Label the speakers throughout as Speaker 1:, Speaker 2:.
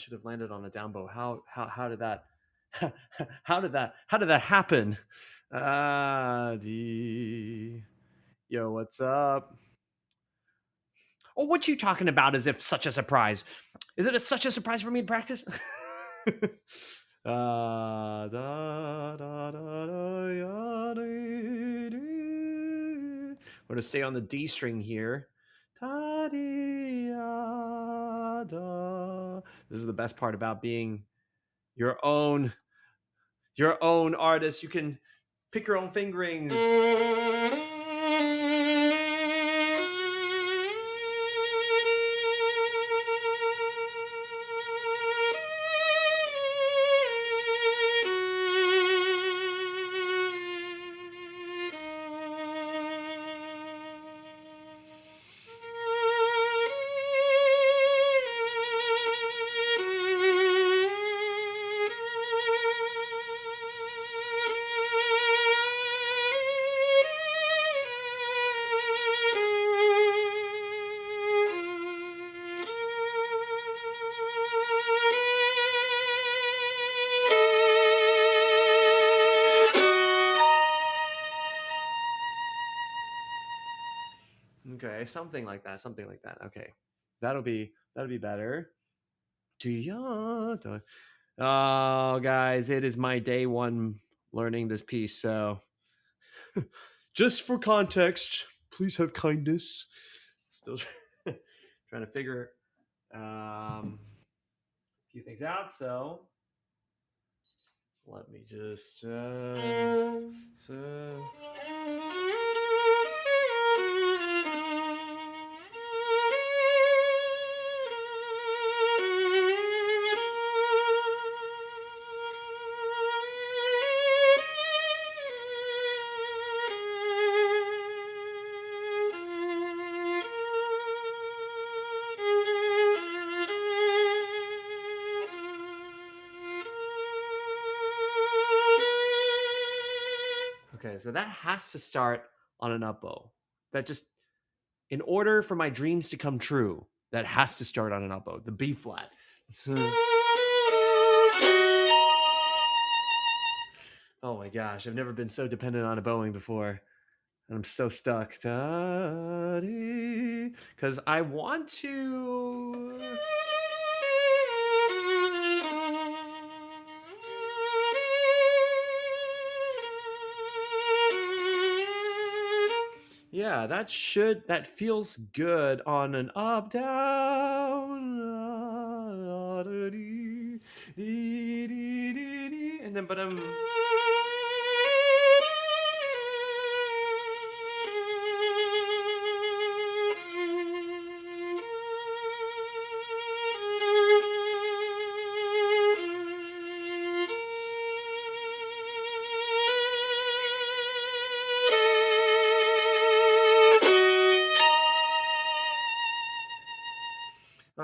Speaker 1: should have landed on a down bow. How did that how did that happen? D. Yo, what's up? Oh, what you talking about as if such a surprise? Is it such a surprise for me to practice? Da, da, da, da, da, ya, dee, dee. We're going to stay on the D string here. Da, dee, ya, da. This is the best part about being your own artist. You can pick your own fingerings. Okay, something like that. Okay, that'll be better. Oh, guys, it is my day one learning this piece. So, just for context, please have kindness. Still trying to figure a few things out. So, let me just. Okay, so that has to start on an up bow. That just, in order for my dreams to come true, that has to start on an up bow, the B flat. Oh my gosh, I've never been so dependent on a bowing before. And I'm so stuck. Because I want to. Yeah, that feels good on an up, down, and then, but on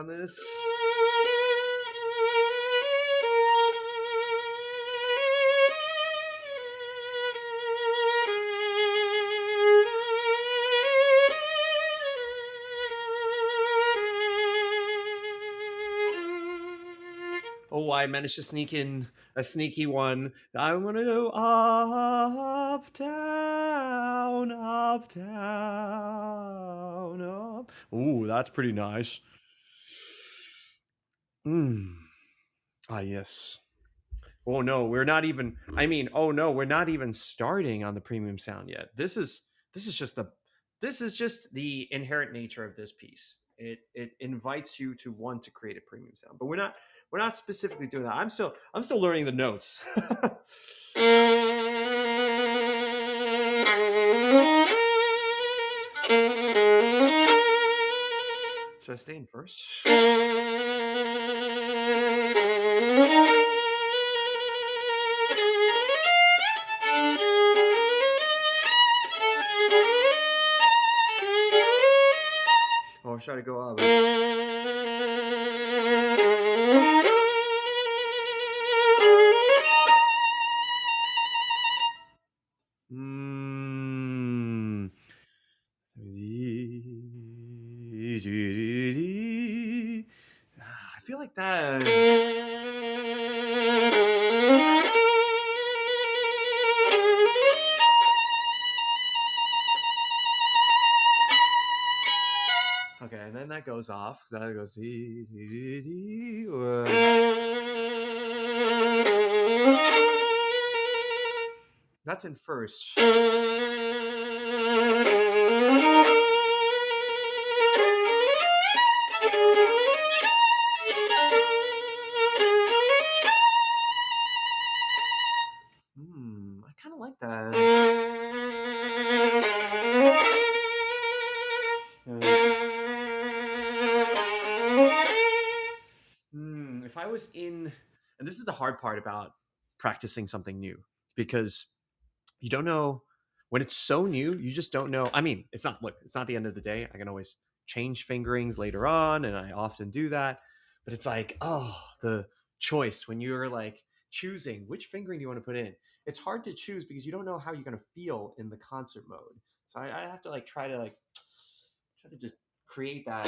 Speaker 1: this. Oh, I managed to sneak in a sneaky one. I'm gonna go up, down, up, down, up. Ooh, that's pretty nice. Ah, yes. Oh no, we're not even. I mean, oh no, we're not even starting on the premium sound yet. This is just the inherent nature of this piece. It invites you to want to create a premium sound, but we're not specifically doing that. I'm still learning the notes. Should I stay in first? Or should I go up? I feel like that. Okay, and then that goes off. That goes. That's in first. I kind of like that. If I was in, and this is the hard part about practicing something new, because you don't know when it's so new, you just don't know. I mean, it's not the end of the day. I can always change fingerings later on, and I often do that. But it's like, the choice when you're like choosing which fingering do you want to put in. It's hard to choose because you don't know how you're going to feel in the concert mode. So I have to try to just create that.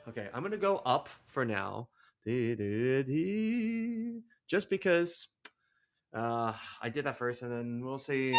Speaker 1: Okay, I'm gonna go up for now, just because I did that first, and then we'll see.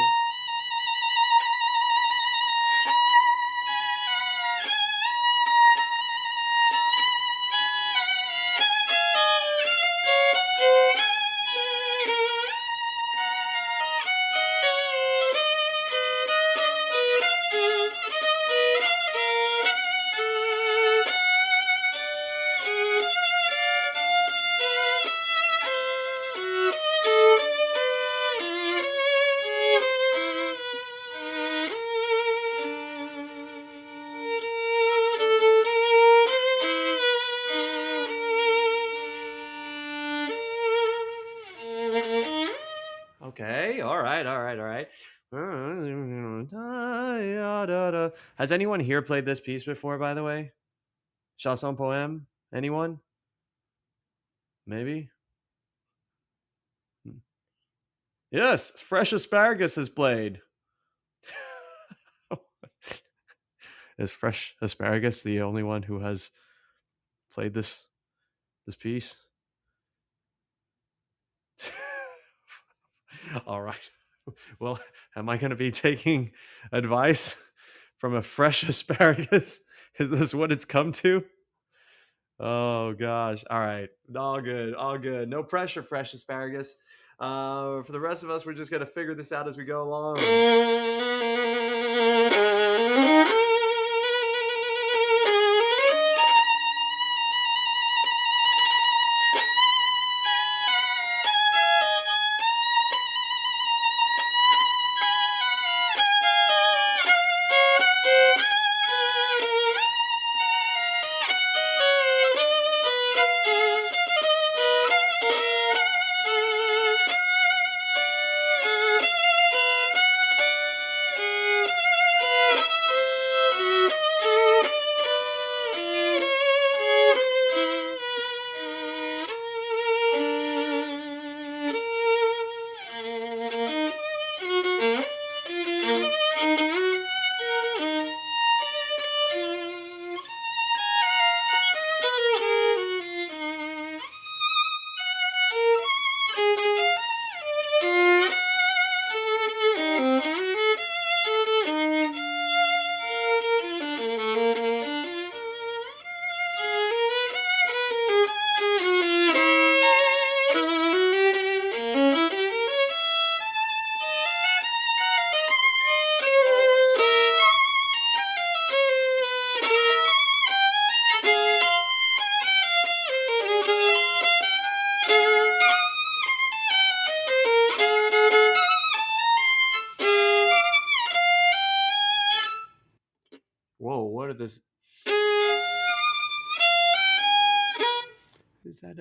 Speaker 1: Okay, all right. Has anyone here played this piece before, by the way? Chausson Poeme? Anyone? Maybe? Yes, Fresh Asparagus is played. Is Fresh Asparagus the only one who has played this piece? All right. Well, am I going to be taking advice from a fresh asparagus? Is this what it's come to? Oh gosh. All right. All good. All good. No pressure, fresh asparagus. For the rest of us, we're just going to figure this out as we go along. Whoa, what are this? Is that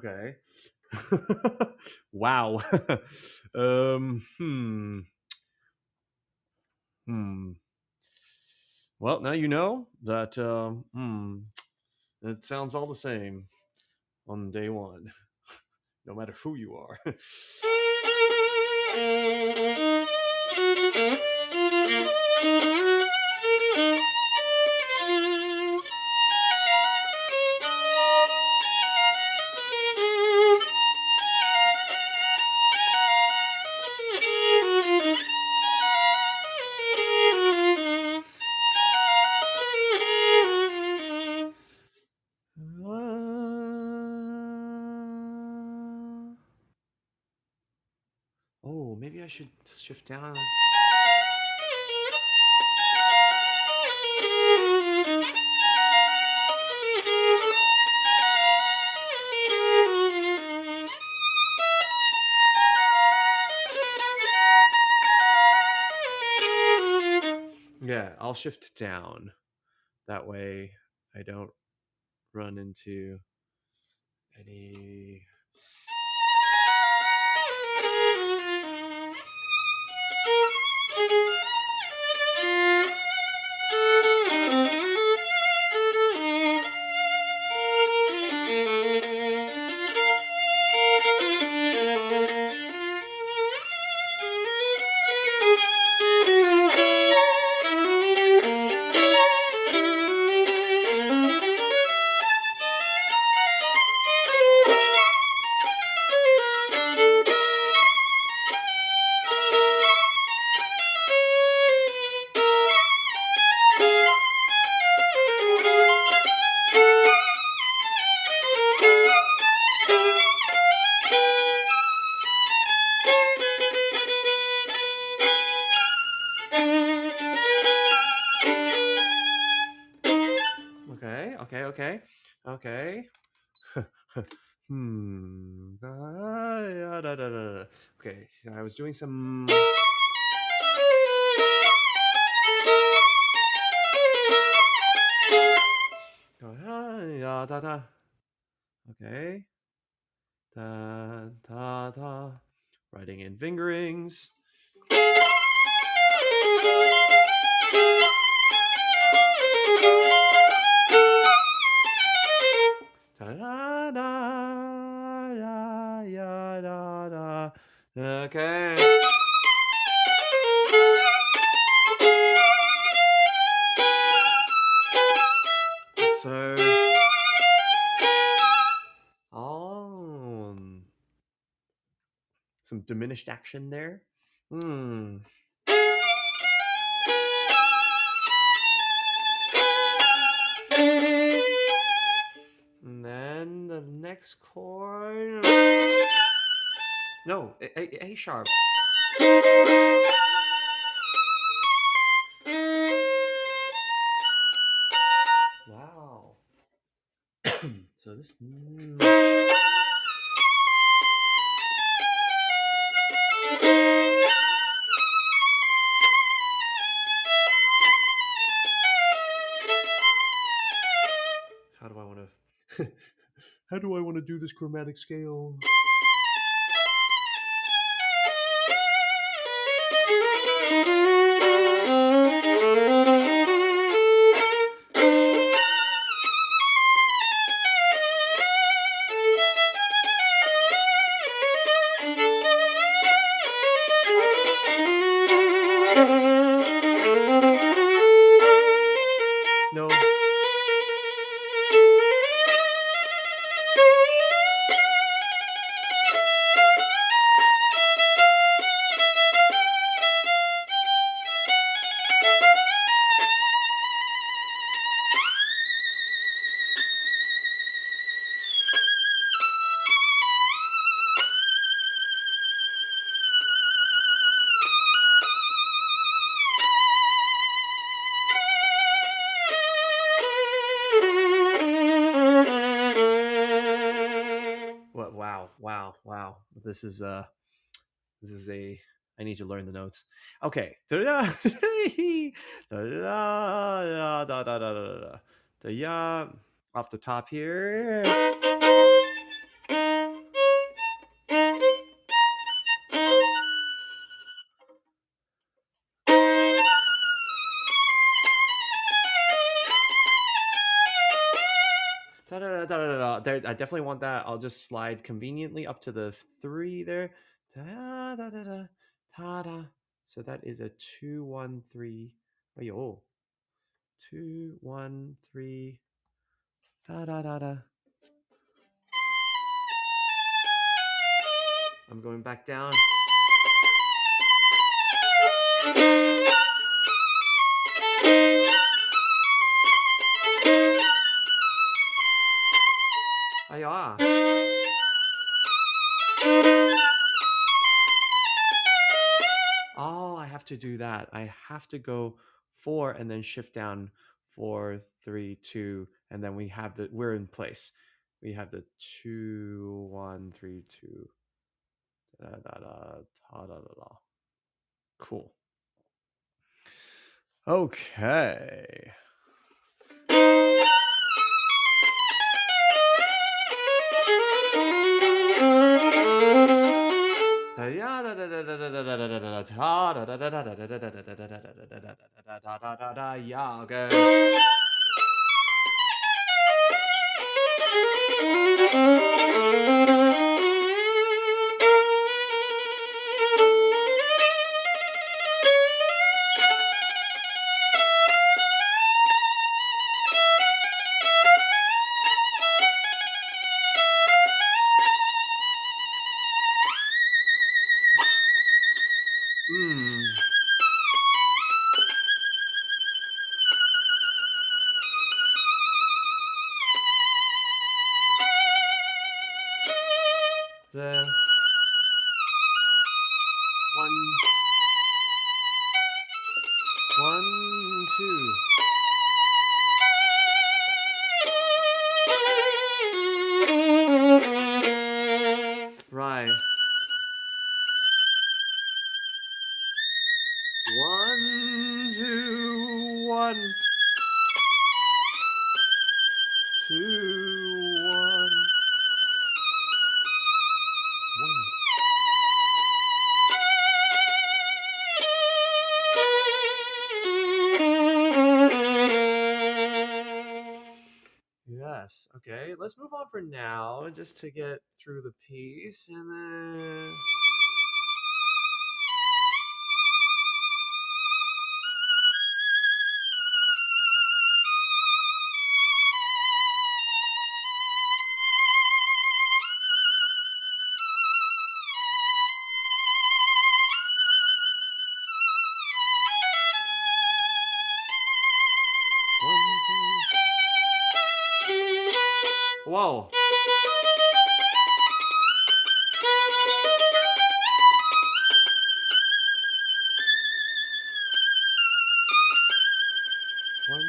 Speaker 1: Okay. Wow. Well, now you know that it sounds all the same on day one, no matter who you are. Oh, maybe I should shift down. Yeah, I'll shift down. That way I don't run into any... Okay. Okay, so I was doing some... Okay. Da, da, da. Writing in fingerings. Da, da, da, da, da, da. Okay. So, some diminished action there. And then the next chord. No, A sharp. Wow. So this... How do I want to do this chromatic scale? No. Wow. This is a... I need to learn the notes. Okay. Off the top here. There, I definitely want that. I'll just slide conveniently up to the 3 there. Da, da, da, da, ta, da. So that is a 2-1-3. Oh, yo. 2-1-3. Da da da da. I'm going back down. Ah, yeah. Oh, I have to do that. I have to go 4 and then shift down 4, 3, 2, and then we're in place. We have the 2-1-3-2. Da, da, da, da, da, da, da. Cool. Okay. Yeah, okay. The 1, 2. Right. 1, 2, 1. 2, 1. 1. Yes. Okay. Let's move on for now, just to get through the piece, and then. Whoa. One.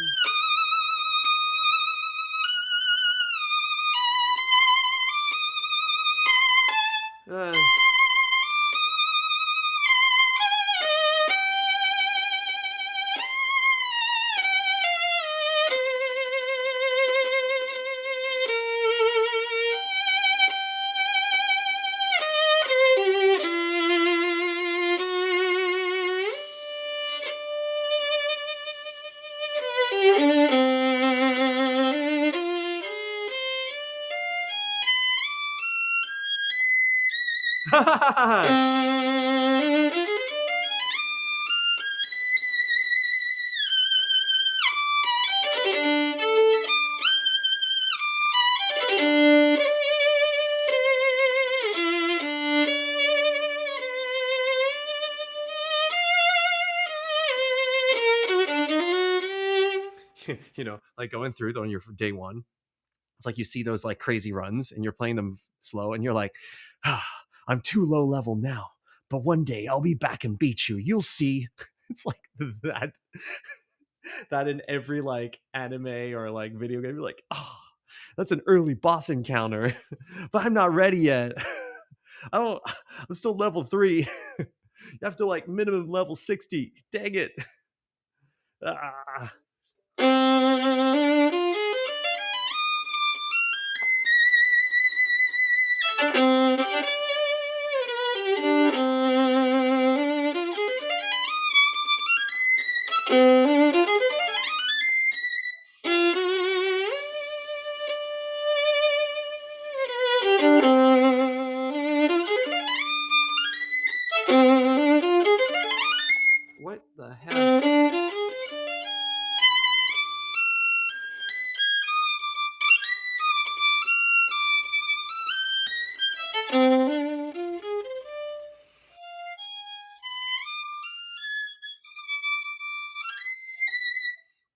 Speaker 1: You know, like going through on your day one, it's like you see those like crazy runs and you're playing them slow and you're like, I'm too low level now, but one day I'll be back and beat you. You'll see. It's like that in every like anime or like video game. You're like, oh, that's an early boss encounter, but I'm not ready yet. I'm still level 3. You have to like minimum level 60. Dang it. Ah.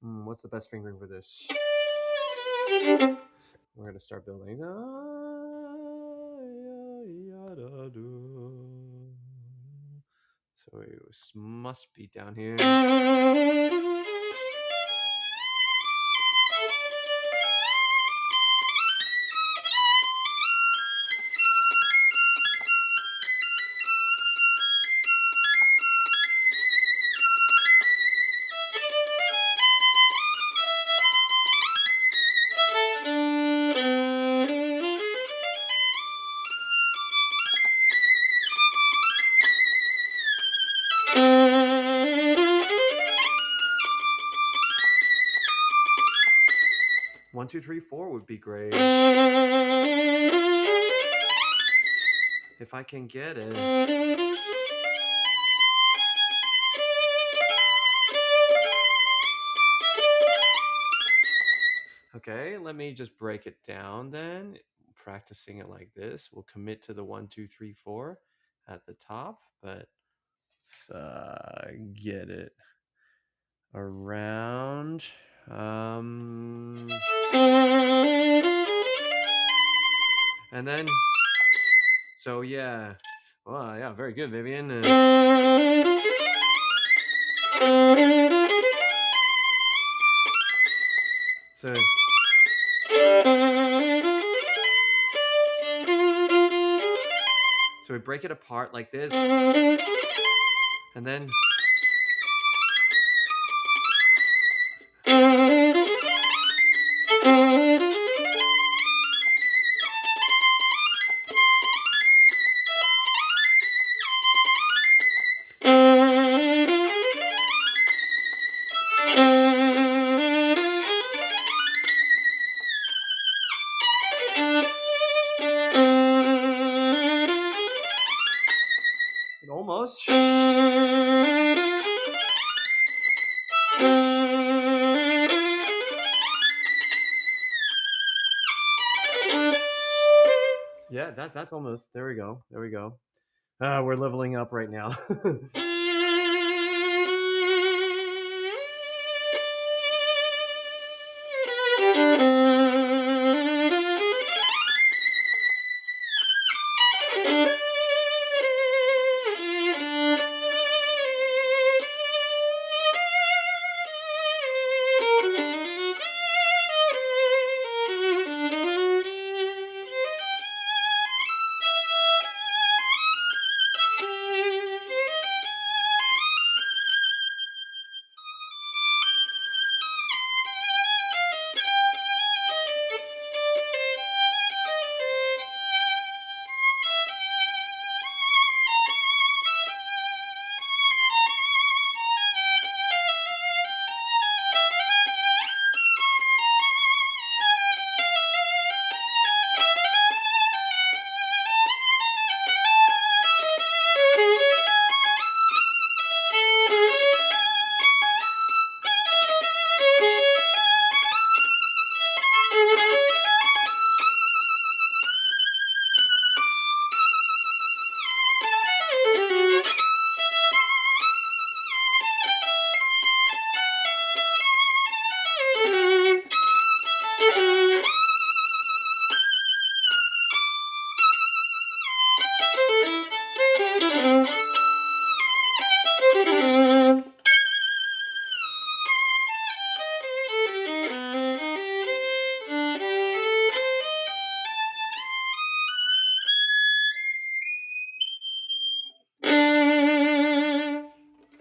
Speaker 1: What's the best fingering for this? We're gonna start building. So it must be down here. One, two, three, four would be great. If I can get it. Okay, let me just break it down then. Practicing it like this. We'll commit to the 1, 2, 3, 4 at the top, but let's get it around. And then, so yeah. Well, yeah, very good, Vivian. So we break it apart like this, and then almost. Yeah, that's almost. There we go. There we go. We're leveling up right now.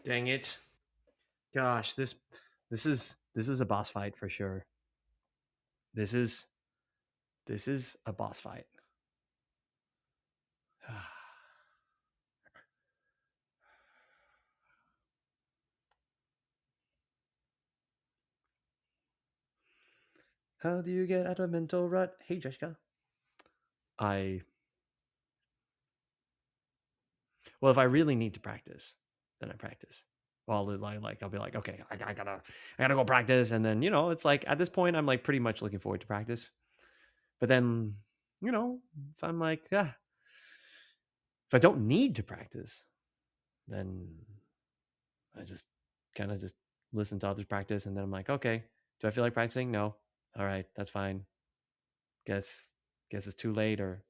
Speaker 1: Dang it. Gosh, this is a boss fight for sure. This is a boss fight. How do you get out of mental rut? Hey, Jessica. Well, if I really need to practice, then I practice. Well, I'll be like, okay, I gotta go practice, and then it's like at this point I'm like pretty much looking forward to practice. But then if I'm like, if I don't need to practice, then I just kind of just listen to others practice, and then I'm like, okay, do I feel like practicing? No. All right, that's fine. Guess it's too late, or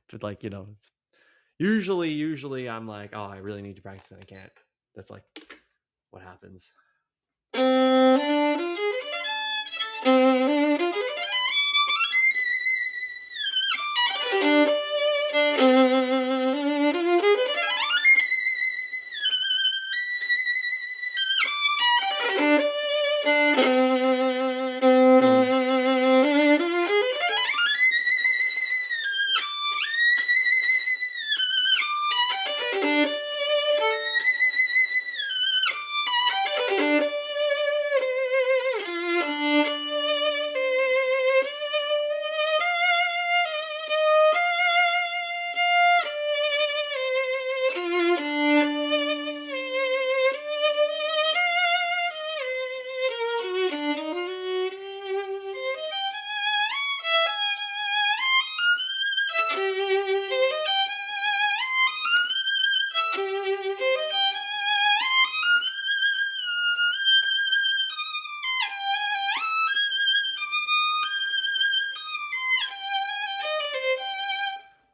Speaker 1: but like, it's usually I'm like, oh, I really need to practice and I can't. That's like what happens.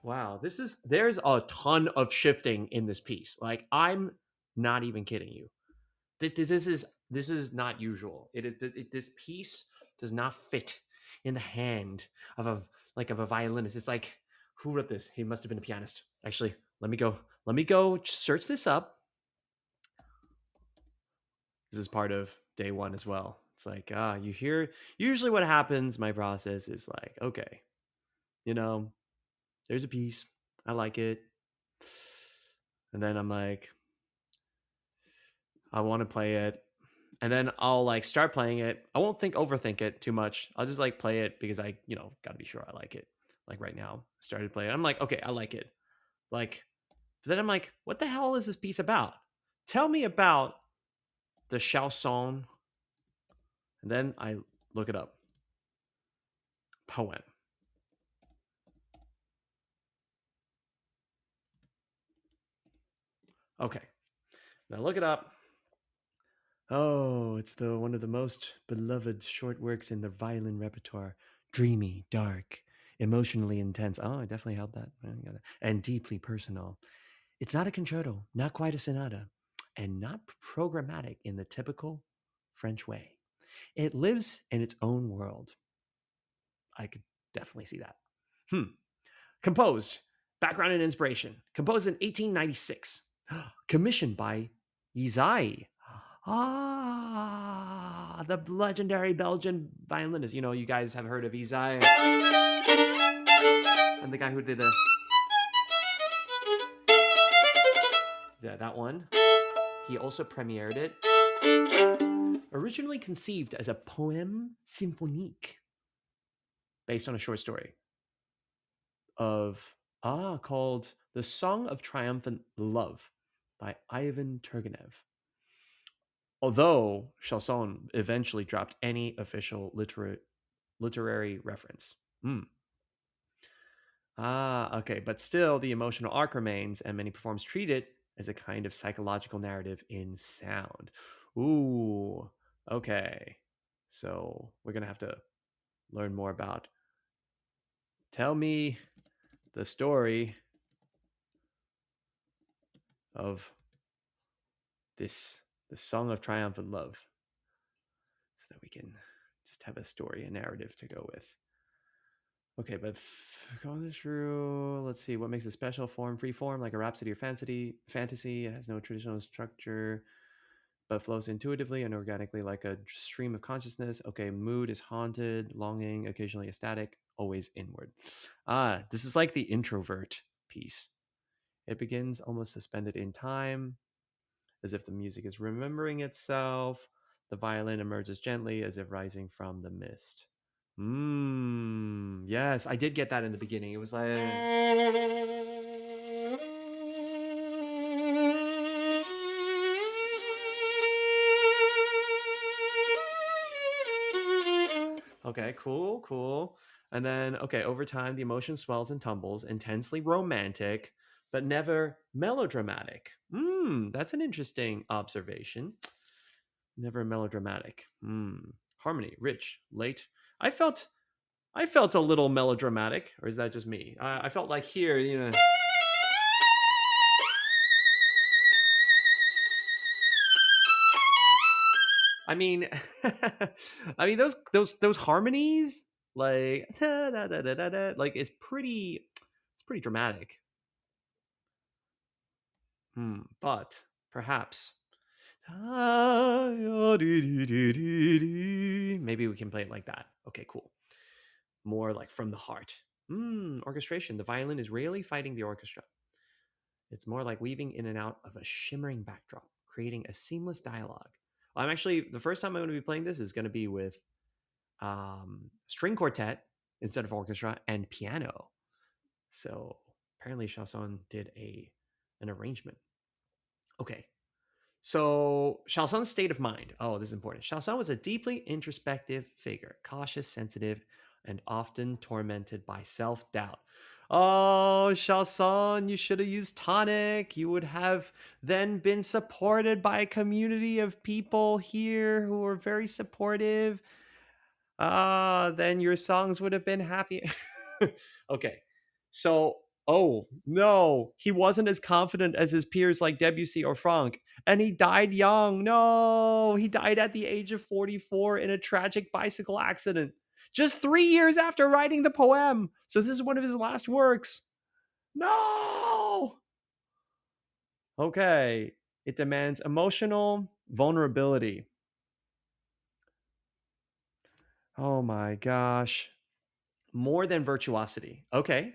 Speaker 1: Wow, there's a ton of shifting in this piece. Like, I'm not even kidding you. This is not usual. This piece does not fit in the hand of a violinist. It's like, who wrote this? He must have been a pianist. Actually, let me go search this up. This is part of day one as well. It's like, you hear, usually what happens, my process is like, okay, there's a piece. I like it. And then I'm like, I want to play it. And then I'll like start playing it. I won't overthink it too much. I'll just like play it because I, got to be sure I like it. Like right now, I started playing it. I'm like, okay, I like it. Like, but then I'm like, what the hell is this piece about? Tell me about the Chausson. And then I look it up. Poem. Okay. Now look it up. Oh, it's one of the most beloved short works in the violin repertoire. Dreamy, dark, emotionally intense. Oh, I definitely held that. And deeply personal. It's not a concerto, not quite a sonata, and not programmatic in the typical French way. It lives in its own world. I could definitely see that. Composed, background and inspiration. Composed in 1896. Commissioned by Ysaÿe. The legendary Belgian violinist. You guys have heard of Ysaÿe. And the guy who did that one. He also premiered it. Originally conceived as a poème symphonique based on a short story called The Song of Triumphant Love by Ivan Turgenev. Although Chausson eventually dropped any official literary reference. Okay, but still the emotional arc remains, and many performers treat it as a kind of psychological narrative in sound. Ooh, okay. So we're gonna have to learn more about. Tell me the story of the Song of Triumphant Love, so that we can just have a story, a narrative to go with. Okay, but going through, let's see, what makes it special? Free form, like a rhapsody or fantasy. It has no traditional structure, but flows intuitively and organically like a stream of consciousness. Okay, mood is haunted, longing, occasionally ecstatic, always inward. This is like the introvert piece. It begins almost suspended in time, as if the music is remembering itself. The violin emerges gently, as if rising from the mist. Yes, I did get that in the beginning. It was like, okay, cool. And then, okay, over time, the emotion swells and tumbles, intensely romantic, but never melodramatic. That's an interesting observation. Never melodramatic. Harmony, rich, late. I felt a little melodramatic, or is that just me? I felt like here, you know. I mean, I mean those harmonies, like like it's pretty dramatic. But perhaps maybe we can play it like that. Okay, cool. More like from the heart. Orchestration. The violin is rarely fighting the orchestra. It's more like weaving in and out of a shimmering backdrop, creating a seamless dialogue. I'm actually, the first time I'm going to be playing this is going to be with string quartet instead of orchestra and piano. So apparently Chausson did an arrangement. Okay. So Chausson's state of mind. Oh, this is important. Chausson was a deeply introspective figure, cautious, sensitive, and often tormented by self-doubt. Oh, Chausson, you should have used tonic. You would have then been supported by a community of people here who were very supportive. Then your songs would have been happy. Okay. So, oh no, he wasn't as confident as his peers like Debussy or Franck, and he died young. No, he died at the age of 44 in a tragic bicycle accident, just 3 years after writing the poem. So, this is one of his last works. No. Okay. It demands emotional vulnerability. Oh my gosh. More than virtuosity. Okay.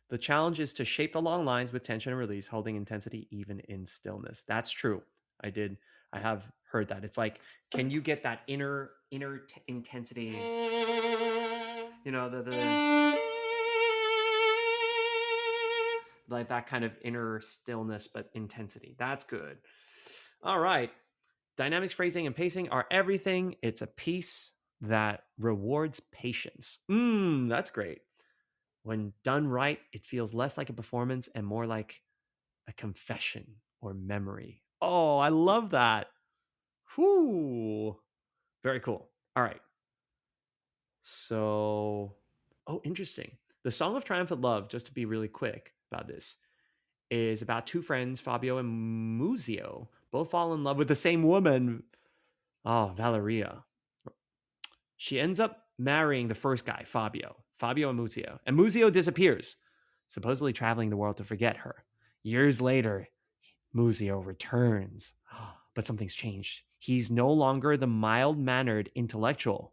Speaker 1: The challenge is to shape the long lines with tension and release, holding intensity even in stillness. That's true. I have heard that. It's like, can you get that inner intensity? You know, the like that kind of inner stillness but intensity. That's good. All right. Dynamics, phrasing, and pacing are everything. It's a piece that rewards patience. That's great. When done right, it feels less like a performance and more like a confession or memory. Oh, I love that. Whew. Very cool. All right. So, oh, interesting. The Song of Triumphant Love, just to be really quick about this, is about two friends, Fabio and Muzio, both fall in love with the same woman. Oh, Valeria. She ends up marrying the first guy, Fabio and Muzio. And Muzio disappears, supposedly traveling the world to forget her. Years later, Muzio returns. But something's changed. He's no longer the mild mannered intellectual.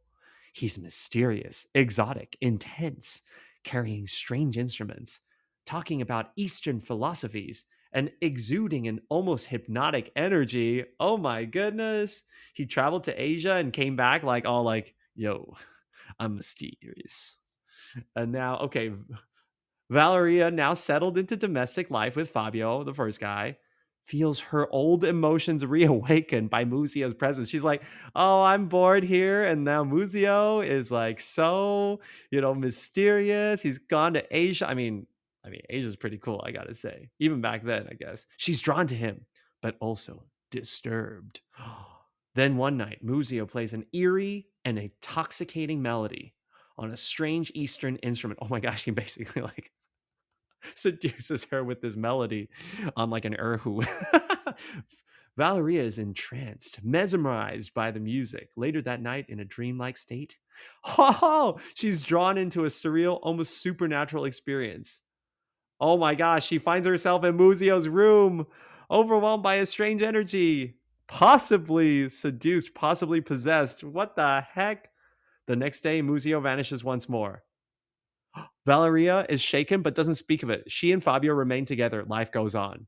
Speaker 1: He's mysterious, exotic, intense, carrying strange instruments, talking about Eastern philosophies, and exuding an almost hypnotic energy. Oh my goodness. He traveled to Asia and came back like all like, yo, I'm mysterious. And now, okay, Valeria, now settled into domestic life with Fabio, the first guy, feels her old emotions reawakened by Muzio's presence. She's like, "Oh, I'm bored here," and now Muzio is like so, mysterious. He's gone to Asia. I mean, Asia's pretty cool, I gotta say. Even back then, I guess she's drawn to him, but also disturbed. Then one night, Muzio plays an eerie and intoxicating melody on a strange Eastern instrument. Oh my gosh, he basically like seduces her with this melody on like an erhu. Valeria is entranced, mesmerized by the music. Later that night, in a dreamlike state, she's drawn into a surreal, almost supernatural experience. Oh my gosh, she finds herself in Muzio's room, overwhelmed by a strange energy, possibly seduced, possibly possessed. What the heck? The next day, Muzio vanishes once more. Valeria is shaken but doesn't speak of it. She and Fabio remain together. Life goes on.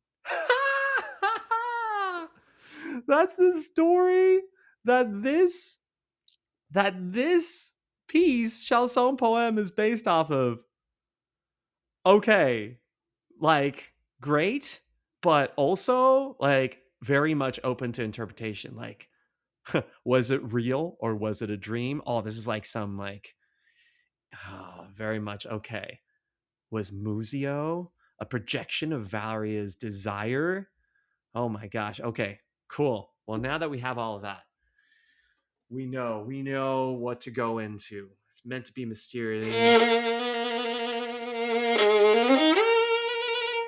Speaker 1: That's the story that this piece, Chausson Poeme, is based off of. Okay, like great, but also like very much open to interpretation. Like, was it real or was it a dream? Oh, this is like some like very much okay. Was Muzio a projection of Valeria's desire? Oh my gosh. Okay, cool. Well, now that we have all of that, We know what to go into. It's meant to be mysterious.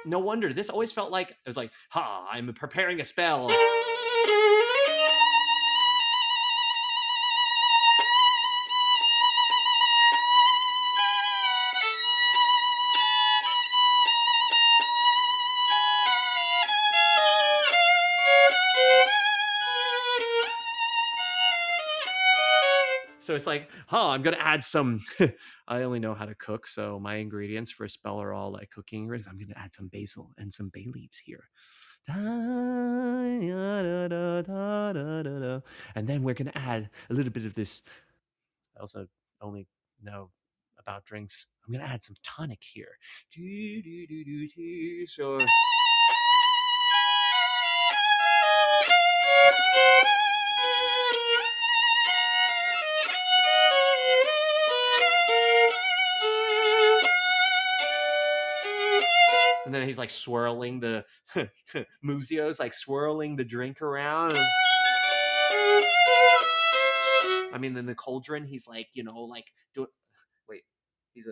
Speaker 1: No wonder. This always felt like, it was like, I'm preparing a spell. So it's like, I'm going to add some, I only know how to cook. So my ingredients for a spell are all like cooking ingredients. I'm going to add some basil and some bay leaves here. And then we're going to add a little bit of this. I also only know about drinks. I'm going to add some tonic here. So... And then he's like swirling the Muzio's like swirling the drink around. I mean, in the cauldron, he's like, like doing. Wait, he's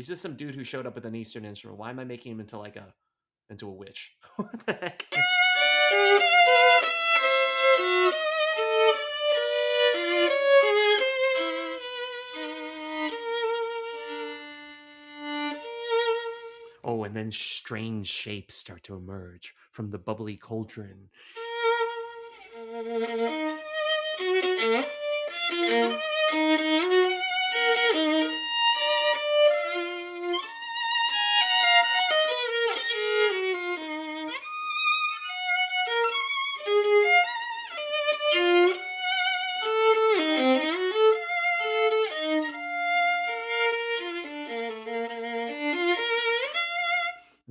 Speaker 1: just some dude who showed up with an Eastern instrument. Why am I making him into a witch? What the heck? Oh, and then strange shapes start to emerge from the bubbly cauldron.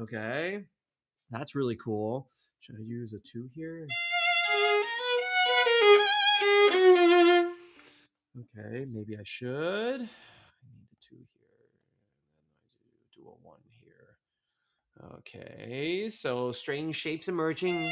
Speaker 1: Okay, that's really cool. Should I use a 2 here? Okay, maybe I should. I need a 2 here. And then I do a 1 here. Okay, so strange shapes emerging.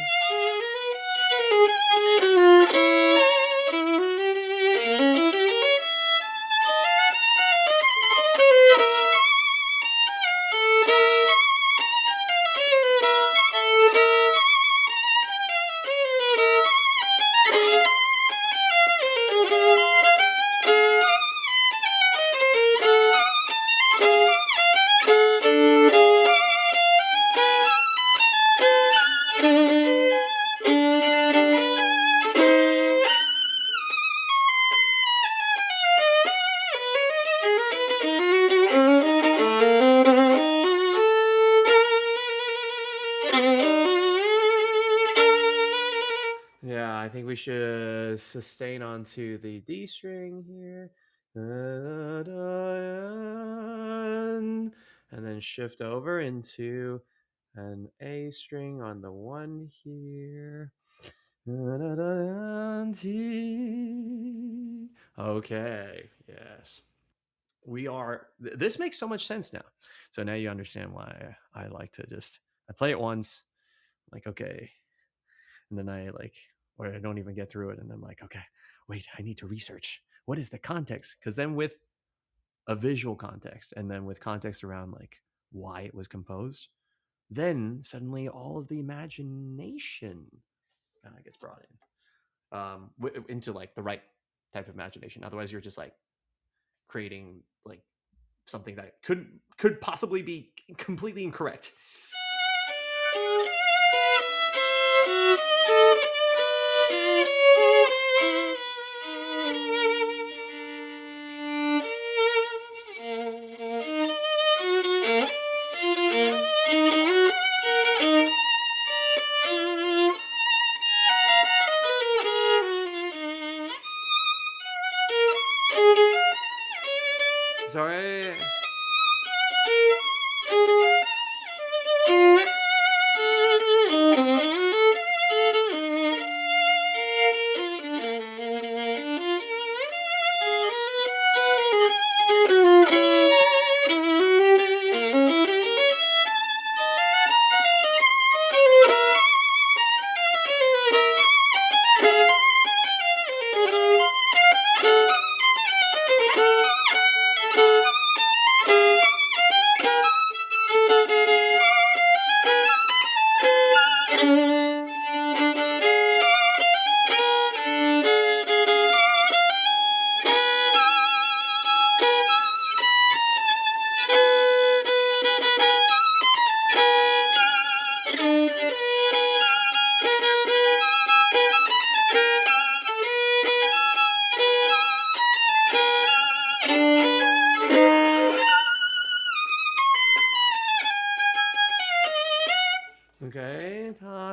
Speaker 1: Yeah, I think we should sustain onto the D string here. And then shift over into an A string on the 1 here. Okay, yes. This makes so much sense now. So now you understand why I like to I play it once, like, okay. And then or I don't even get through it. And then I'm like, okay, wait, I need to research. What is the context? Because then with a visual context and then with context around like why it was composed, then suddenly all of the imagination gets brought in into like the right type of imagination. Otherwise, you're just like creating like something that could possibly be completely incorrect. Sorry.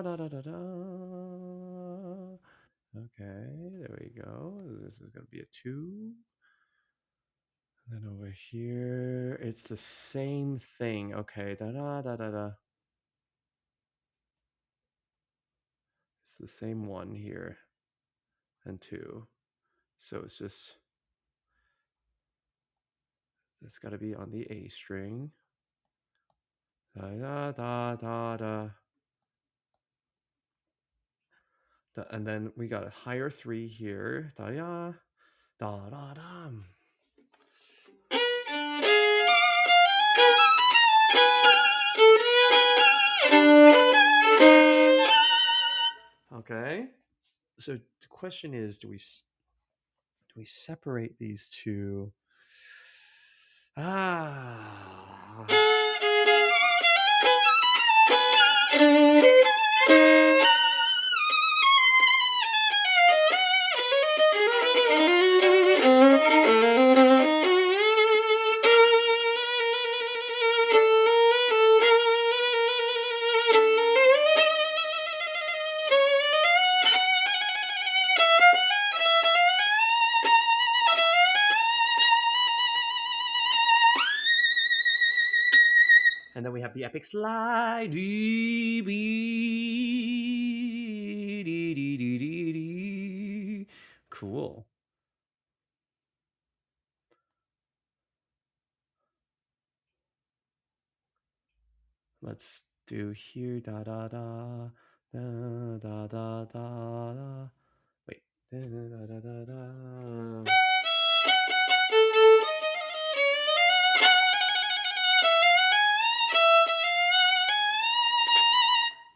Speaker 1: da da da da da. Okay, there we go. This is going to be a 2. And then over here, it's the same thing. Okay, da da da da da. It's the same one here and 2. So it's just, it's got to be on the A string. Da da da da da. And then we got a higher 3 here. Da ya, da da da. Okay. So the question is, do we separate these two? And then we have the epic slide. Cool. Let's do here. Da da da da da da da. Wait. Da da da da da.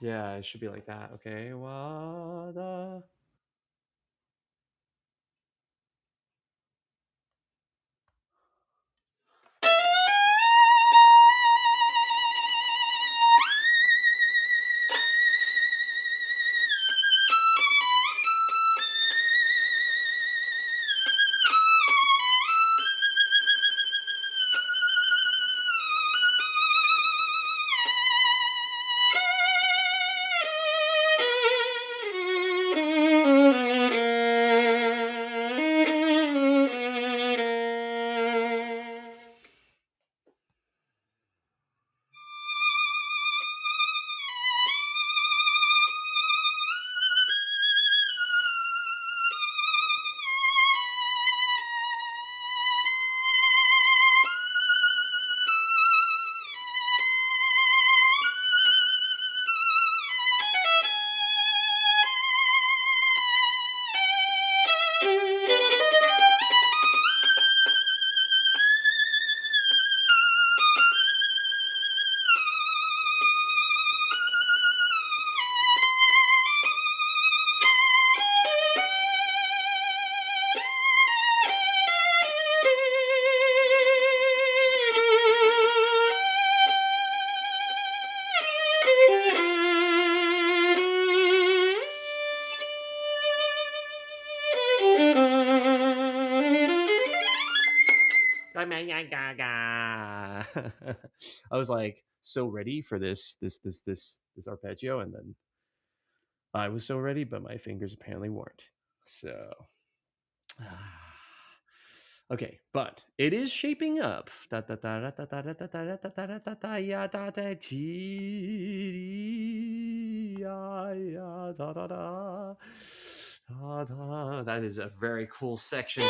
Speaker 1: Yeah, it should be like that. Okay. Wa da. I was like so ready for this arpeggio, and then I was so ready, but my fingers apparently weren't. So okay, but it is shaping up. That is a very cool section.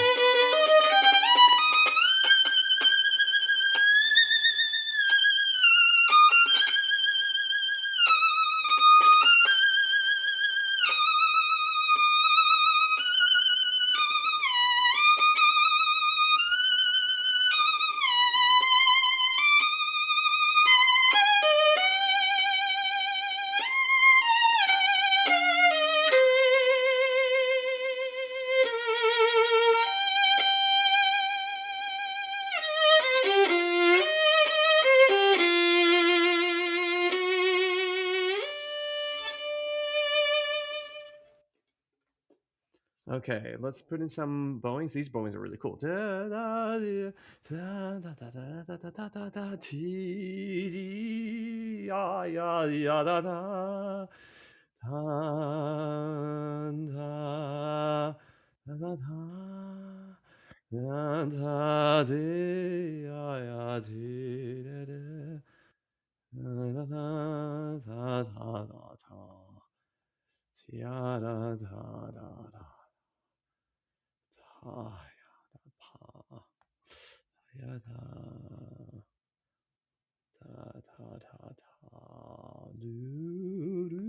Speaker 1: Okay, let's put in some bowings. These bowings are really cool. tan ta ta ta ta ta di ya ya di da da ta ta ta ta ta ta ya da da da da ta ya da pa ya da ta ta ta ta do do do.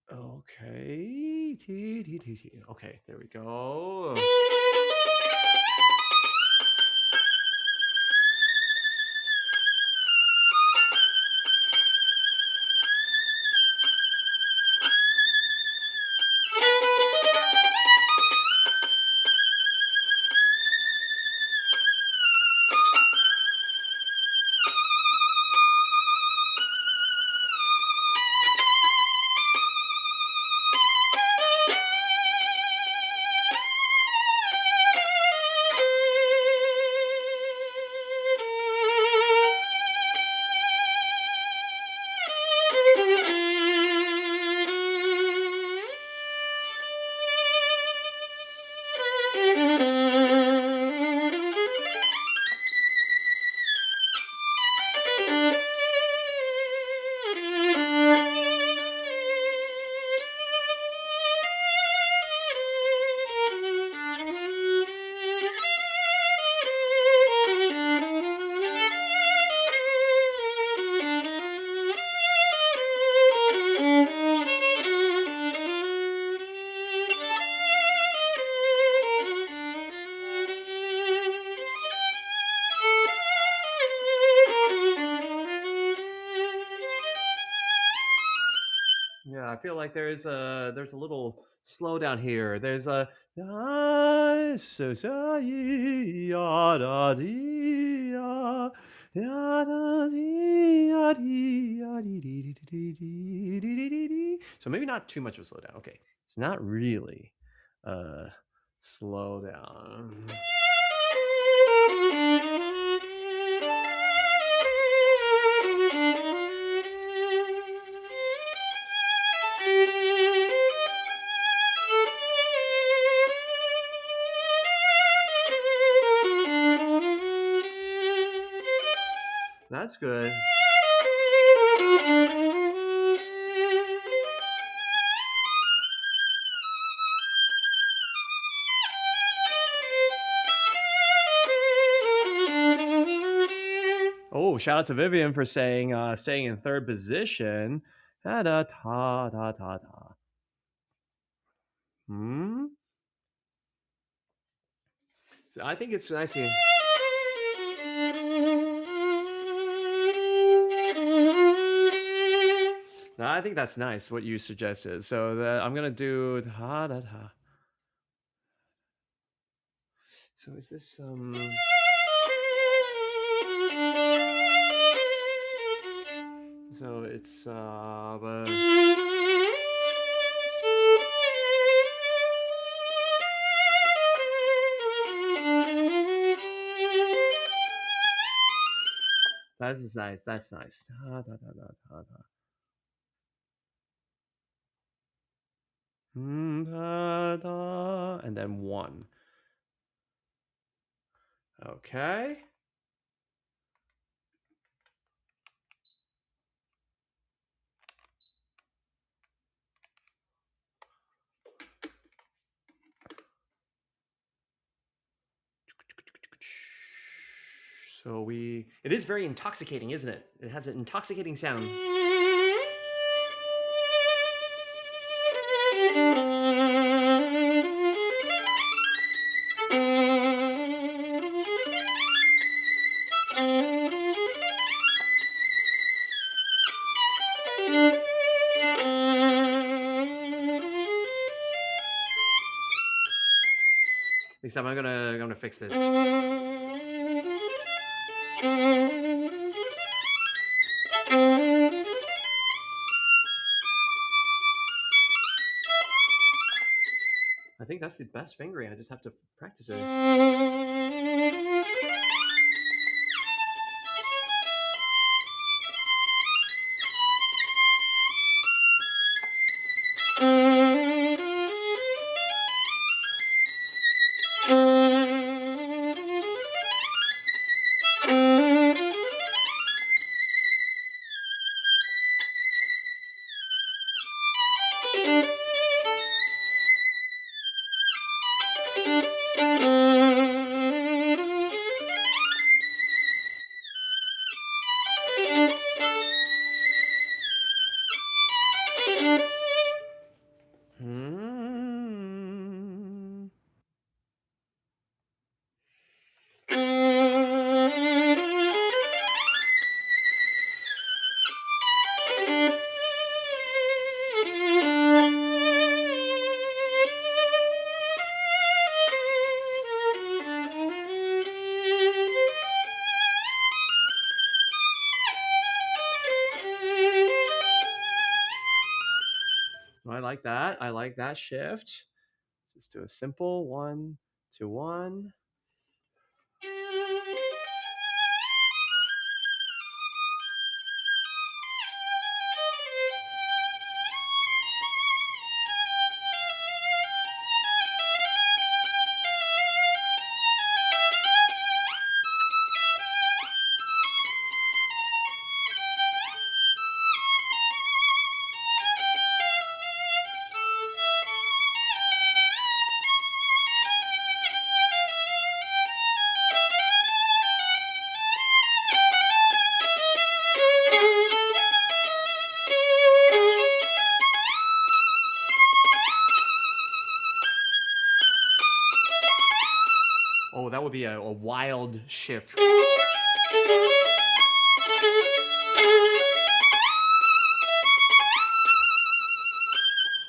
Speaker 1: Okay, t t t t. Okay, there we go. Yeah, I feel like there's a little slowdown here. There's a so maybe not too much of a slowdown. Okay, it's not really a slowdown. That's good. Oh, shout out to Vivian for saying staying in third position. Ta ta ta ta ta ta. So I think it's nice here. No, I think that's nice what you suggested. So I'm gonna do ta ta ta. So is this so it's that is nice. That's nice. Ta, ta, ta, ta, ta, ta. Ta, ta, and then 1. Okay. So it is very intoxicating, isn't it? It has an intoxicating sound. Except I'm gonna fix this. I think that's the best fingering. I just have to practice it. I like that. I like that shift. Just do a simple 1, 2, 1. Oh, that would be a wild shift.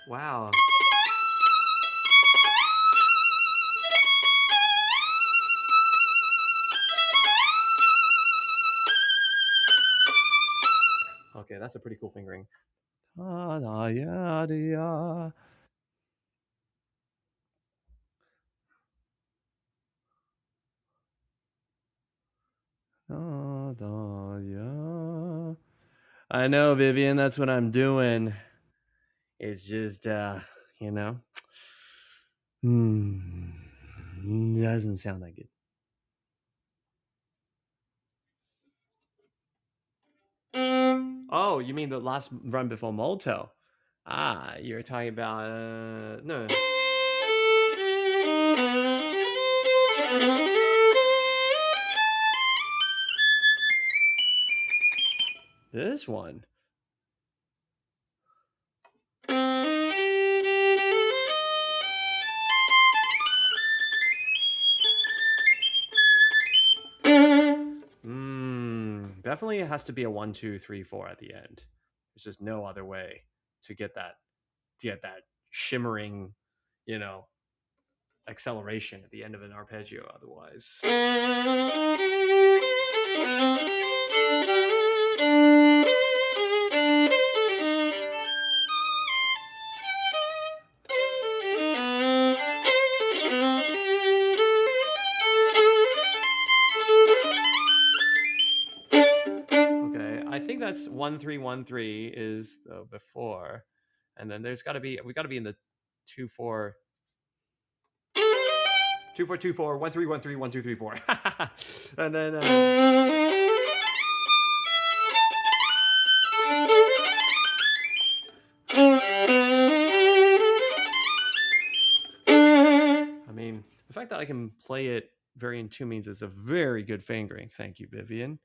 Speaker 1: Wow. Okay, that's a pretty cool fingering. I know, Vivian, that's what I'm doing. It's just, you know, doesn't sound that good. Oh, you mean the last run before molto? Ah, you're talking about, no. This one. Definitely it has to be a 1, 2, 3, 4 at the end. There's just no other way to get that shimmering, you know, acceleration at the end of an arpeggio otherwise. I think that's 1, 3, 1, 3 is the before, and then we got to be in the 2, 4, 2, 4, 2, 4, 1, 3, 1, 3, 1, 2, 3, 4, and then. I mean, the fact that I can play it very in tune means it's a very good fingering. Thank you, Vivian.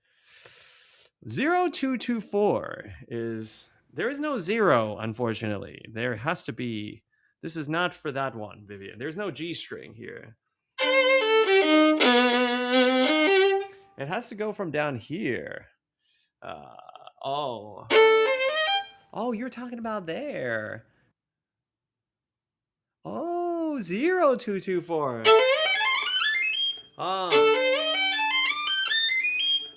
Speaker 1: 0, 2, 2, 4 is, there is no 0, unfortunately. There has to be, this is not for that one, Vivian. There's no G string here. It has to go from down here. Oh, you're talking about there. Oh, 0, 2, 2, 4.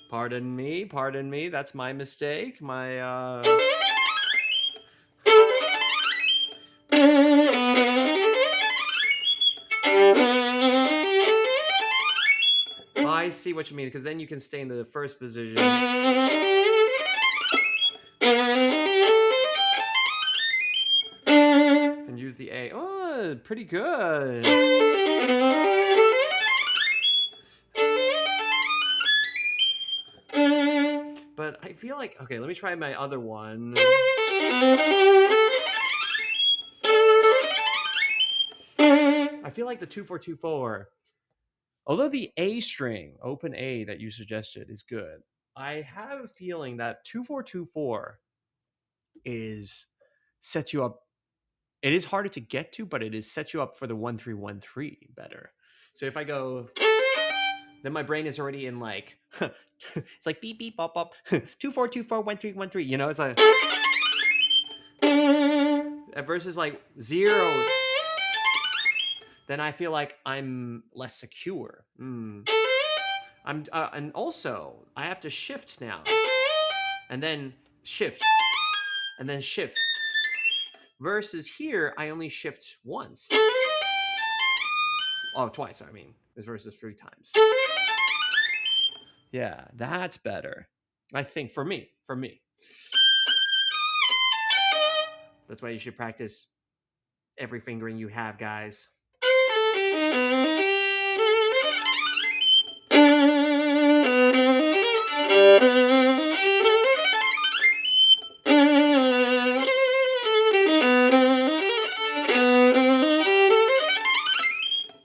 Speaker 1: Pardon me. That's my mistake. My I see what you mean, because then you can stay in the first position. And use the A. Oh, pretty good. But I feel like, okay, let me try my other one. I feel like the 2-4-2-4, although the A string, open A that you suggested is good, I have a feeling that 2-4-2-4 sets you up. It is harder to get to, but it is sets you up for the 1-3-1-3 better. So if I go, then my brain is already in like, it's like beep beep bop bop, 2-4-2-4 1-3-1-3. You know, it's like versus like 0. Then I feel like I'm less secure. And also I have to shift now, and then shift, and then shift. Versus here, I only shift once. Oh, twice, I mean. Versus 3 times. Yeah, that's better. I think for me. That's why you should practice every fingering you have, guys.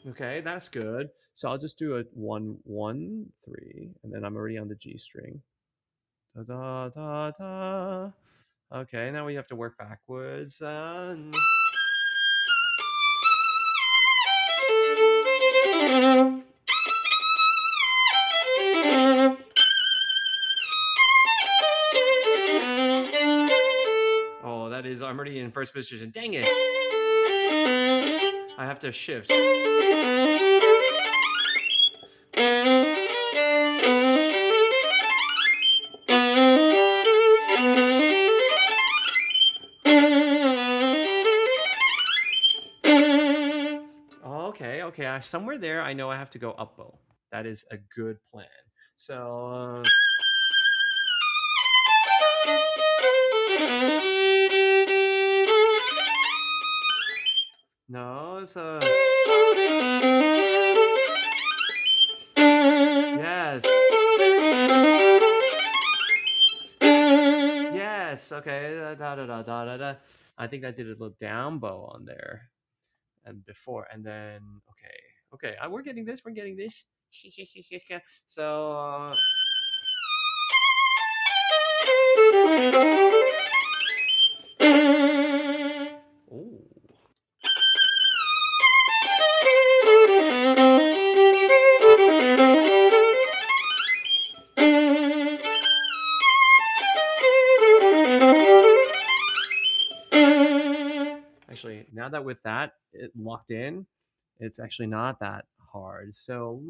Speaker 1: Okay, that's good. So I'll just do a 1-1-3, and then I'm already on the G string. Da da da da. Okay, now we have to work backwards. Oh, that is, I'm already in first position. Dang it! I have to shift. Okay. Somewhere there, I know I have to go up bow. That is a good plan. So. No, it's a. Yes. Yes. Okay. Da da da da da da. I think I did a little down bow on there, and before, and then okay. We're getting this. So. Ooh. Actually, now that with that it locked in, it's actually not that hard. So.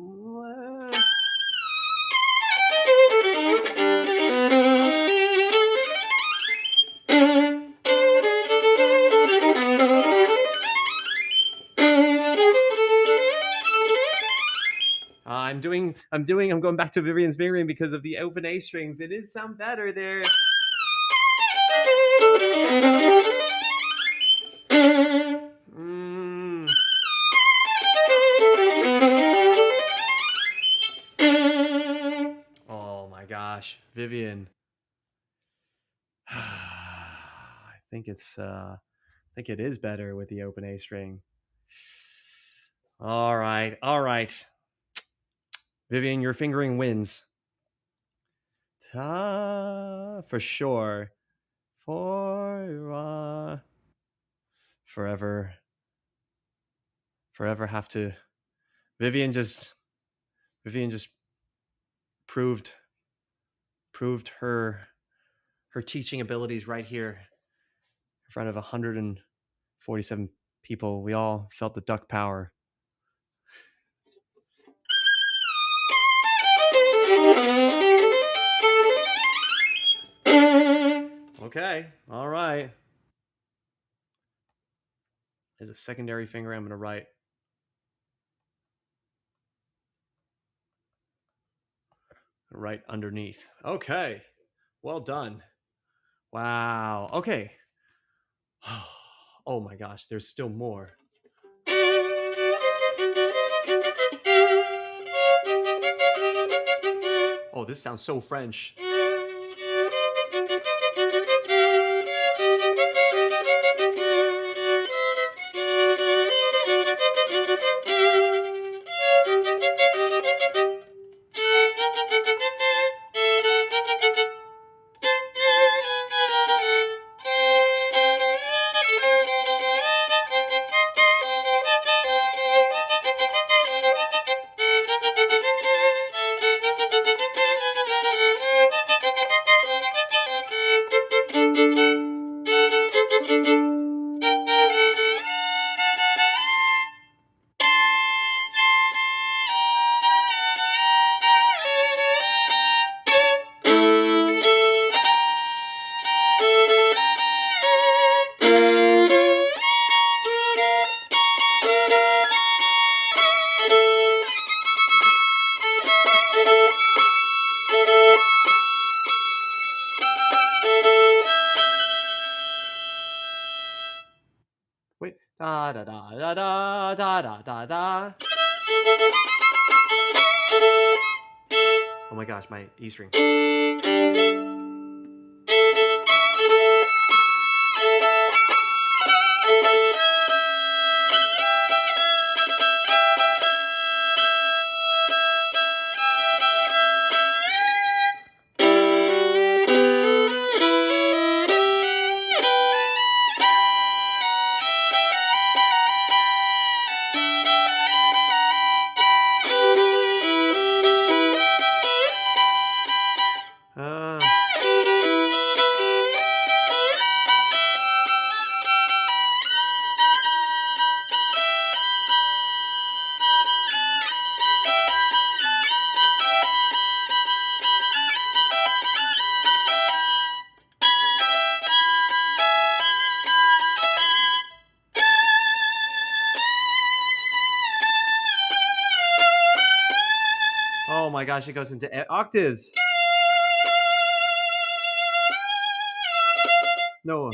Speaker 1: I'm going back to Vivian's fingering because of the open A strings. It is sound better there. Oh my gosh, Vivian. I think it is better with the open A string. All right. Vivian, your fingering wins. For sure. Forever have to. Vivian just proved her teaching abilities right here in front of 147 people. We all felt the duck power. Okay, all right. As a secondary finger, I'm going to write right underneath. Okay, well done. Wow. Okay. Oh my gosh, there's still more. Oh, this sounds so French. Wait. Da da da da da da da da da. Oh my gosh, my E string. Oh my gosh, it goes into octaves. No.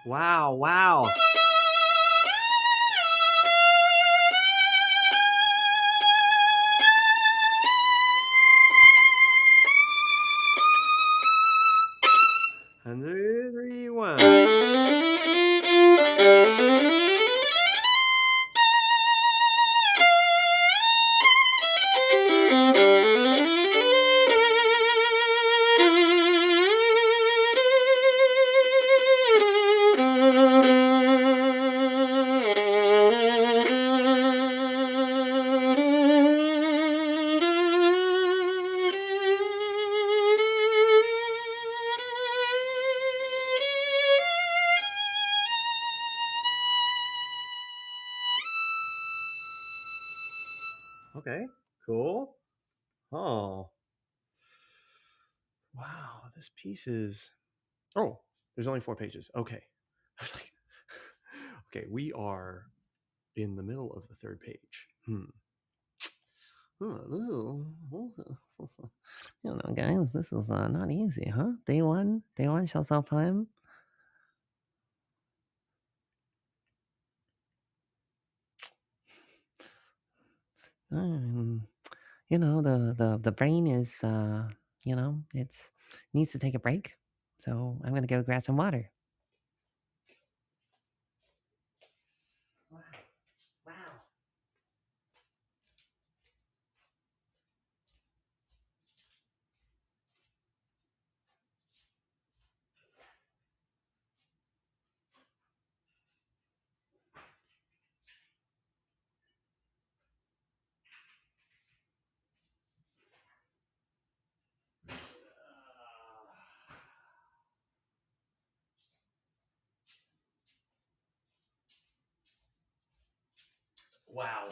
Speaker 1: Wow, wow. And 3, 1. Okay, cool. Oh. Wow, this piece is... Oh, there's only 4 pages. Okay. I was like, okay, we are in the middle of the 3rd page. You know, guys, this is not easy, huh? Day one, Chausson Poeme. You know, the brain is, you know, it needs to take a break. So I'm going to go grab some water. Wow.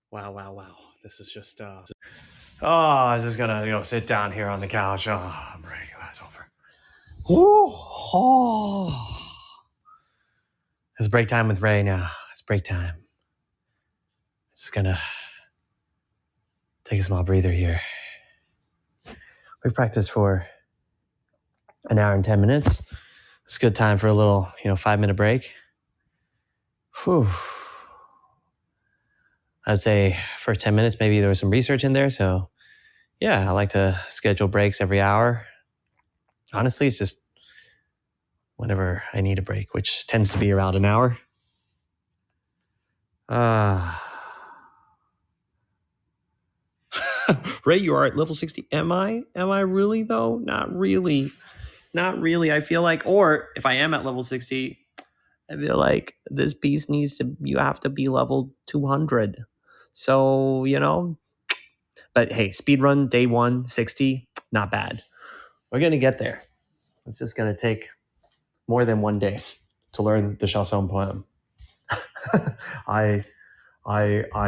Speaker 1: Wow. Wow. This is just I'm just gonna go sit down here on the couch. I'm ready. It's over. It's break time with Ray now. It's break time. Just gonna take a small breather here. We've practiced for an hour and 10 minutes. It's a good time for a little, 5-minute break. Whew. I'd say for 10 minutes, maybe there was some research in there. So yeah, I like to schedule breaks every hour. Honestly, it's just whenever I need a break, which tends to be around an hour. Ray, you are at level 60. Am I really though? Not really. I feel like, or if I am at level 60, I feel like this piece you have to be level 200. So, but hey, speedrun day 1, 60, not bad. We're going to get there. It's just going to take more than one day to learn the Chausson poem. I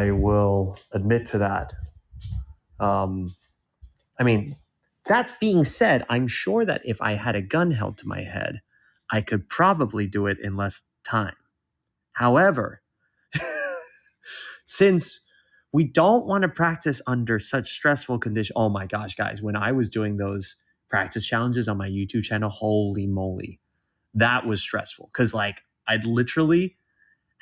Speaker 1: will admit to that. That being said, I'm sure that if I had a gun held to my head, I could probably do it in less time. However, since we don't want to practice under such stressful conditions, oh my gosh, guys, when I was doing those practice challenges on my YouTube channel, holy moly, that was stressful. Because like I'd literally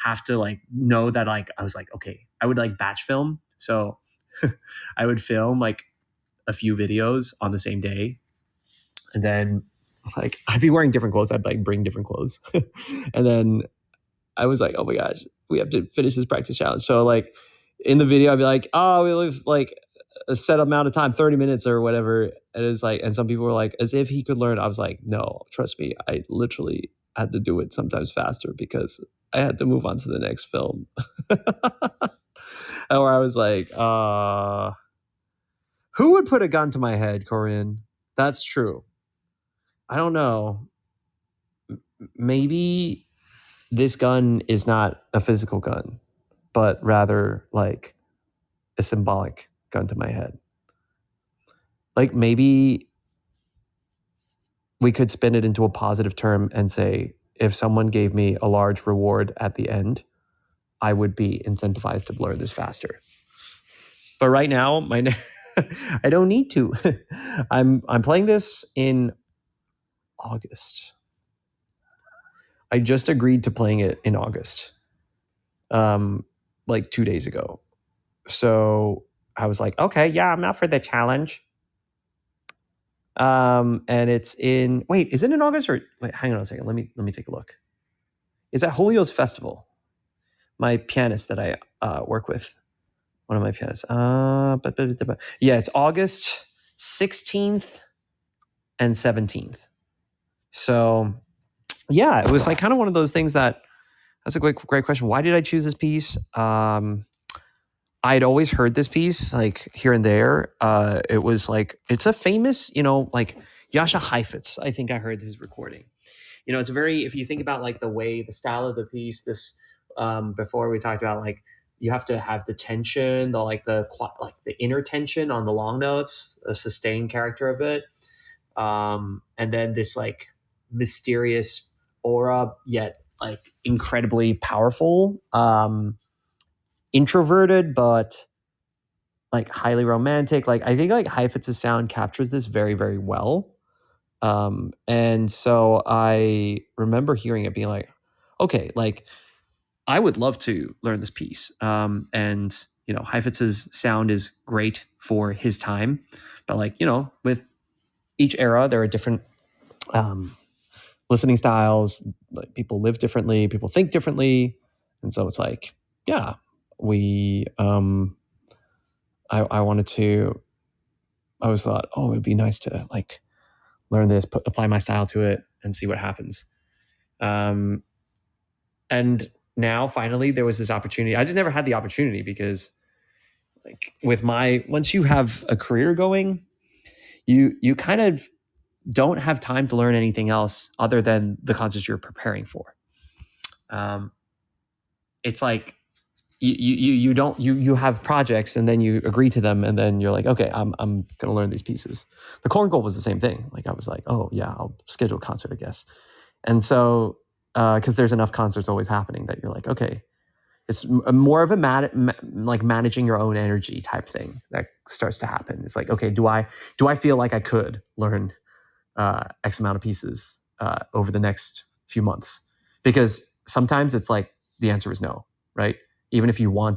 Speaker 1: have to like know that like I was like, okay, I would like batch film. So I would film like a few videos on the same day. And then like I'd be wearing different clothes. I'd like bring different clothes. And then I was like, oh my gosh, we have to finish this practice challenge. So like in the video, I'd be like, oh, we live like a set amount of time, 30 minutes or whatever. And it's like, and some people were like, as if he could learn. I was like, no, trust me. I literally had to do it sometimes faster because I had to move on to the next film. Or I was like, who would put a gun to my head, Corinne? That's true. I don't know. Maybe this gun is not a physical gun, but rather like a symbolic gun to my head. Like maybe we could spin it into a positive term and say, if someone gave me a large reward at the end, I would be incentivized to learn this faster. But right now, I don't need to. I'm playing this in August. I just agreed to playing it in August, like 2 days ago. So I was like, okay, yeah, I'm out for the challenge. And it's in, wait, is it in August or, wait, hang on a second. Let me take a look. It's at Julio's Festival. My pianist that I work with, one of my pianists. Yeah, it's August 16th and 17th. So yeah, it was like kind of one of those things that's a great question. Why did I choose this piece? I'd always heard this piece like here and there. It was like, it's a famous, like Jascha Heifetz. I think I heard his recording. It's a very, if you think about like the style of the piece, this, before we talked about like, you have to have the tension, the inner tension on the long notes, the sustained character of it. And then this like mysterious aura, yet like incredibly powerful, introverted, but like highly romantic. Like I think like Heifetz's sound captures this very, very well. And so I remember hearing it being like, okay, like I would love to learn this piece. And Heifetz's sound is great for his time, but like, with each era, there are different listening styles. Like people live differently, people think differently. And so it's like, yeah, I wanted to, I always thought, oh, it'd be nice to like learn this, apply my style to it and see what happens. And now finally there was this opportunity. I just never had the opportunity because like once you have a career going, you kind of don't have time to learn anything else other than the concerts you're preparing for. It's like you have projects and then you agree to them and then you're like, okay, I'm going to learn these pieces. The Corn Gold was the same thing. Like I was like, oh yeah, I'll schedule a concert, I guess. And so, because there's enough concerts always happening that you're like, okay, it's more of a like managing your own energy type thing that starts to happen. It's like, okay, do I feel like I could learn X amount of pieces over the next few months? Because sometimes it's like the answer is no, right? Even if you want